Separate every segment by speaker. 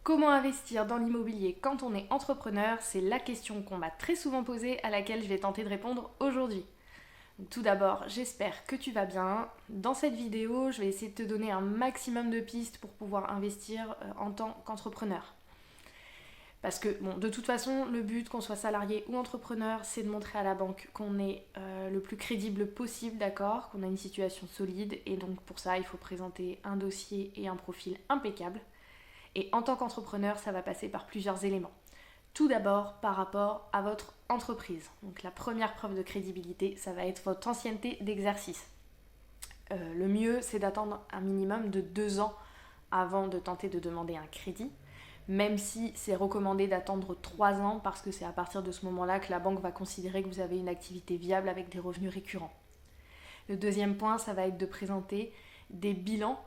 Speaker 1: Comment investir dans l'immobilier quand on est entrepreneur? C'est la question qu'on m'a très souvent posée, à laquelle je vais tenter de répondre aujourd'hui. Tout d'abord, j'espère que tu vas bien. Dans cette vidéo, je vais essayer de te donner un maximum de pistes pour pouvoir investir en tant qu'entrepreneur. Parce que, de toute façon, le but, qu'on soit salarié ou entrepreneur, c'est de montrer à la banque qu'on est le plus crédible possible, d'accord? Qu'on a une situation solide. Et donc, pour ça, il faut présenter un dossier et un profil impeccable. Et en tant qu'entrepreneur, ça va passer par plusieurs éléments. Tout d'abord, par rapport à votre entreprise. Donc la première preuve de crédibilité, ça va être votre ancienneté d'exercice. Le mieux, c'est d'attendre un minimum de 2 ans avant de tenter de demander un crédit, même si c'est recommandé d'attendre 3 ans parce que c'est à partir de ce moment-là que la banque va considérer que vous avez une activité viable avec des revenus récurrents. Le deuxième point, ça va être de présenter des bilans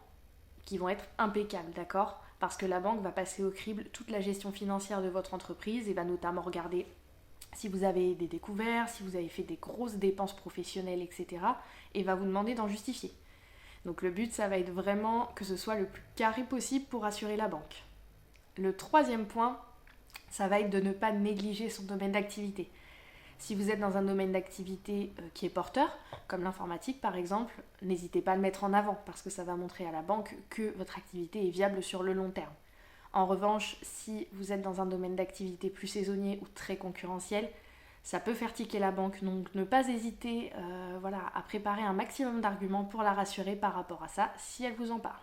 Speaker 1: qui vont être impeccables, d'accord ? Parce que la banque va passer au crible toute la gestion financière de votre entreprise et va notamment regarder si vous avez des découvertes, si vous avez fait des grosses dépenses professionnelles, etc. et va vous demander d'en justifier. Donc le but, ça va être vraiment que ce soit le plus carré possible pour rassurer la banque. Le troisième point, ça va être de ne pas négliger son domaine d'activité. Si vous êtes dans un domaine d'activité qui est porteur, comme l'informatique par exemple, n'hésitez pas à le mettre en avant parce que ça va montrer à la banque que votre activité est viable sur le long terme. En revanche, si vous êtes dans un domaine d'activité plus saisonnier ou très concurrentiel, ça peut faire tiquer la banque. Donc ne pas hésiter à préparer un maximum d'arguments pour la rassurer par rapport à ça si elle vous en parle.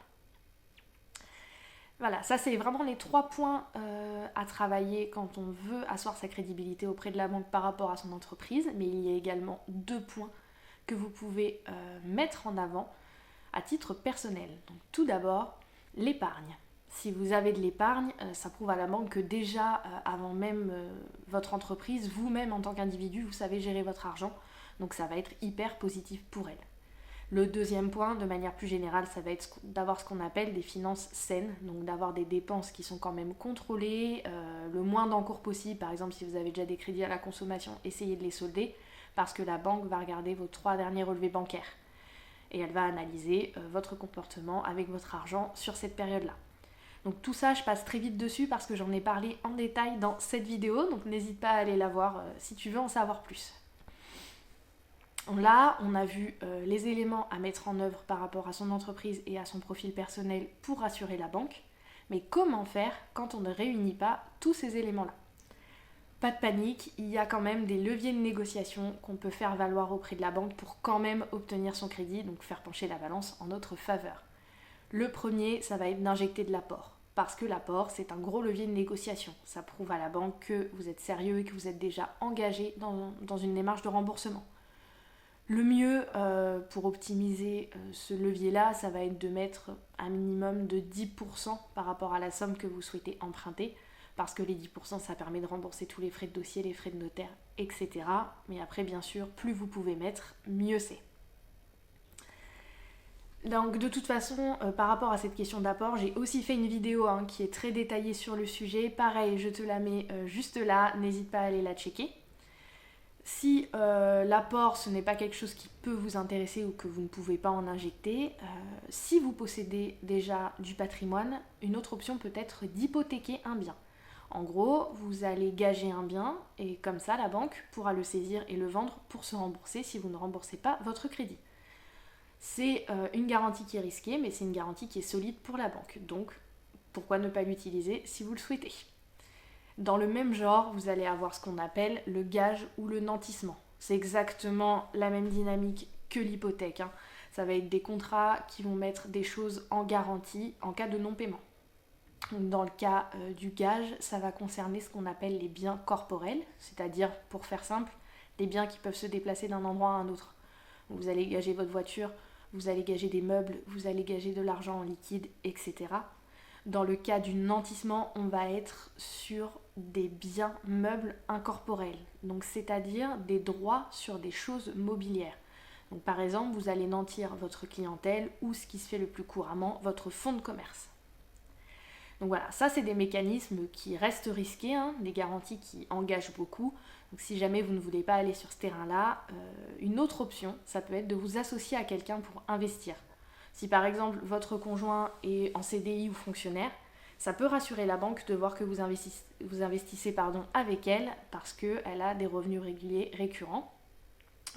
Speaker 1: Voilà, ça c'est vraiment les 3 points à travailler quand on veut asseoir sa crédibilité auprès de la banque par rapport à son entreprise, mais il y a également 2 points que vous pouvez mettre en avant à titre personnel. Donc tout d'abord, l'épargne. Si vous avez de l'épargne, ça prouve à la banque que déjà, avant même votre entreprise, vous-même en tant qu'individu, vous savez gérer votre argent, donc ça va être hyper positif pour elle. Le deuxième point, de manière plus générale, ça va être d'avoir ce qu'on appelle des finances saines, donc d'avoir des dépenses qui sont quand même contrôlées, le moins d'encours possible. Par exemple, si vous avez déjà des crédits à la consommation, essayez de les solder, parce que la banque va regarder vos 3 derniers relevés bancaires. Et elle va analyser votre comportement avec votre argent sur cette période-là. Donc tout ça, je passe très vite dessus parce que j'en ai parlé en détail dans cette vidéo, donc n'hésite pas à aller la voir si tu veux en savoir plus. Là, on a vu les éléments à mettre en œuvre par rapport à son entreprise et à son profil personnel pour rassurer la banque. Mais comment faire quand on ne réunit pas tous ces éléments-là? Pas de panique, il y a quand même des leviers de négociation qu'on peut faire valoir auprès de la banque pour quand même obtenir son crédit, donc faire pencher la balance en notre faveur. Le premier, ça va être d'injecter de l'apport. Parce que l'apport, c'est un gros levier de négociation. Ça prouve à la banque que vous êtes sérieux et que vous êtes déjà engagé dans une démarche de remboursement. Le mieux pour optimiser ce levier-là, ça va être de mettre un minimum de 10% par rapport à la somme que vous souhaitez emprunter, parce que les 10%, ça permet de rembourser tous les frais de dossier, les frais de notaire, etc. Mais après, bien sûr, plus vous pouvez mettre, mieux c'est. Donc de toute façon, par rapport à cette question d'apport, j'ai aussi fait une vidéo qui est très détaillée sur le sujet. Pareil, je te la mets juste là, n'hésite pas à aller la checker. Si l'apport, ce n'est pas quelque chose qui peut vous intéresser ou que vous ne pouvez pas en injecter, si vous possédez déjà du patrimoine, une autre option peut être d'hypothéquer un bien. En gros, vous allez gager un bien et comme ça, la banque pourra le saisir et le vendre pour se rembourser si vous ne remboursez pas votre crédit. C'est une garantie qui est risquée, mais c'est une garantie qui est solide pour la banque. Donc, pourquoi ne pas l'utiliser si vous le souhaitez ? Dans le même genre, vous allez avoir ce qu'on appelle le gage ou le nantissement. C'est exactement la même dynamique que l'hypothèque. Ça va être des contrats qui vont mettre des choses en garantie en cas de non-paiement. Dans le cas du gage, ça va concerner ce qu'on appelle les biens corporels, c'est-à-dire, pour faire simple, des biens qui peuvent se déplacer d'un endroit à un autre. Vous allez gager votre voiture, vous allez gager des meubles, vous allez gager de l'argent en liquide, etc. Dans le cas du nantissement, on va être sur des biens meubles incorporels, donc c'est-à-dire des droits sur des choses mobilières. Donc par exemple, vous allez nantir votre clientèle ou ce qui se fait le plus couramment, votre fonds de commerce. Donc voilà, ça c'est des mécanismes qui restent risqués, des garanties qui engagent beaucoup. Donc si jamais vous ne voulez pas aller sur ce terrain-là, une autre option, ça peut être de vous associer à quelqu'un pour investir. Si par exemple votre conjoint est en CDI ou fonctionnaire, Ça peut rassurer la banque de voir que vous investissez avec elle parce qu'elle a des revenus réguliers récurrents.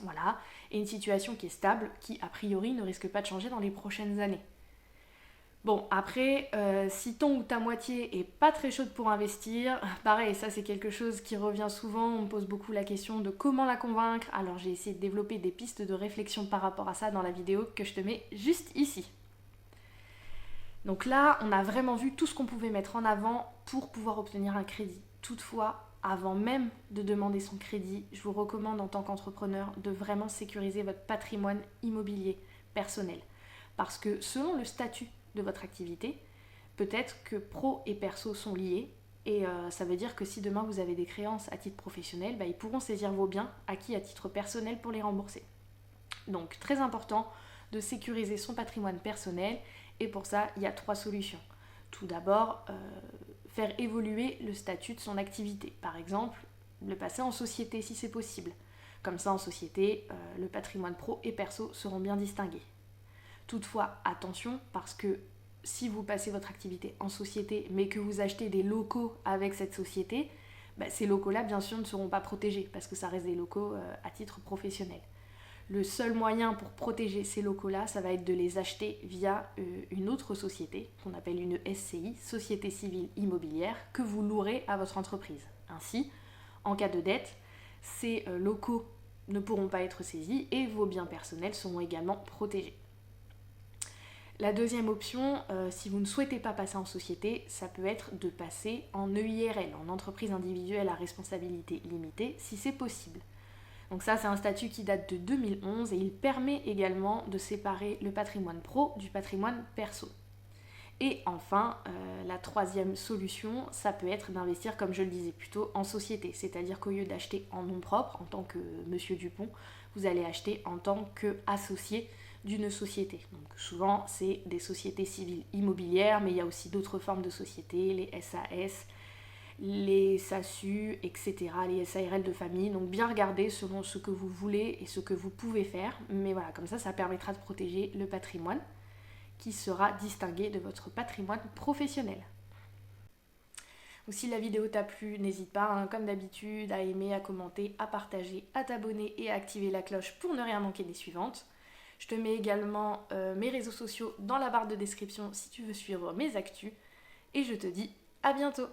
Speaker 1: Voilà, et une situation qui est stable, qui a priori ne risque pas de changer dans les prochaines années. Bon, après, si ton ou ta moitié est pas très chaude pour investir, pareil, ça c'est quelque chose qui revient souvent, on me pose beaucoup la question de comment la convaincre, alors j'ai essayé de développer des pistes de réflexion par rapport à ça dans la vidéo que je te mets juste ici. Donc là, on a vraiment vu tout ce qu'on pouvait mettre en avant pour pouvoir obtenir un crédit. Toutefois, avant même de demander son crédit, je vous recommande en tant qu'entrepreneur de vraiment sécuriser votre patrimoine immobilier personnel. Parce que selon le statut de votre activité, peut-être que pro et perso sont liés et ça veut dire que si demain vous avez des créances à titre professionnel, ils pourront saisir vos biens acquis à titre personnel pour les rembourser. Donc très important de sécuriser son patrimoine personnel et pour ça il y a 3 solutions. Tout d'abord, faire évoluer le statut de son activité. Par exemple, le passer en société si c'est possible. Comme ça en société, le patrimoine pro et perso seront bien distingués. Toutefois, attention, parce que si vous passez votre activité en société, mais que vous achetez des locaux avec cette société, ces locaux-là, bien sûr, ne seront pas protégés, parce que ça reste des locaux à titre professionnel. Le seul moyen pour protéger ces locaux-là, ça va être de les acheter via une autre société, qu'on appelle une SCI, Société Civile Immobilière, que vous louerez à votre entreprise. Ainsi, en cas de dette, ces locaux ne pourront pas être saisis et vos biens personnels seront également protégés. La deuxième option, si vous ne souhaitez pas passer en société, ça peut être de passer en EIRL, en entreprise individuelle à responsabilité limitée, si c'est possible. Donc ça, c'est un statut qui date de 2011 et il permet également de séparer le patrimoine pro du patrimoine perso. Et enfin, la troisième solution, ça peut être d'investir, comme je le disais plus tôt, en société. C'est-à-dire qu'au lieu d'acheter en nom propre, en tant que Monsieur Dupont, vous allez acheter en tant qu'associé d'une société. Donc souvent, c'est des sociétés civiles immobilières, mais il y a aussi d'autres formes de sociétés, les SAS, les SASU, etc., les SARL de famille. Donc bien regarder selon ce que vous voulez et ce que vous pouvez faire. Mais voilà, comme ça, ça permettra de protéger le patrimoine qui sera distingué de votre patrimoine professionnel. Donc si la vidéo t'a plu, n'hésite pas, comme d'habitude, à aimer, à commenter, à partager, à t'abonner et à activer la cloche pour ne rien manquer des suivantes. Je te mets également mes réseaux sociaux dans la barre de description si tu veux suivre mes actus. Et je te dis à bientôt!